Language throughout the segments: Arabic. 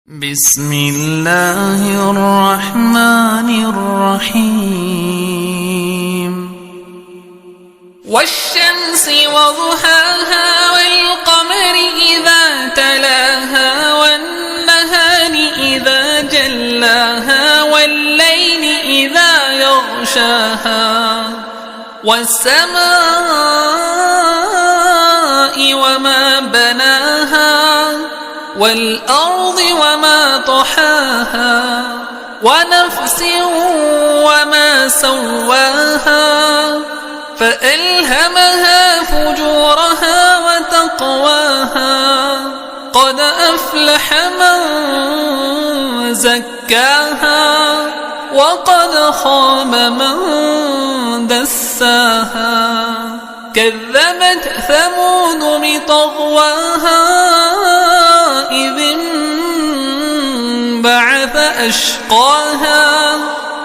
بسم الله الرحمن الرحيم والشمس وضحاها والقمر إذا تلاها والنهار إذا جلاها والليل إذا يغشاها والسماء وما بناها والأرض وما طحاها ونفس وما سواها فألهمها فجورها وتقواها قد أفلح من زكاها وقد خاب من دساها كذبت ثمود بطغواها إذ انبعث أشقاها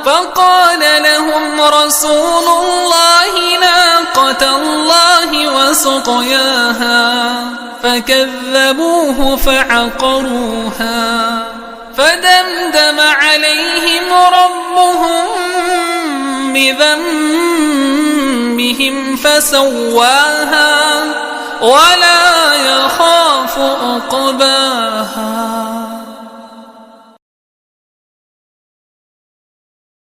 فقال لهم رسول الله ناقة الله وسقياها فكذبوه فعقروها فدمدم عليهم ربهم بذنبهم فسواها ولا يخاف عقباها.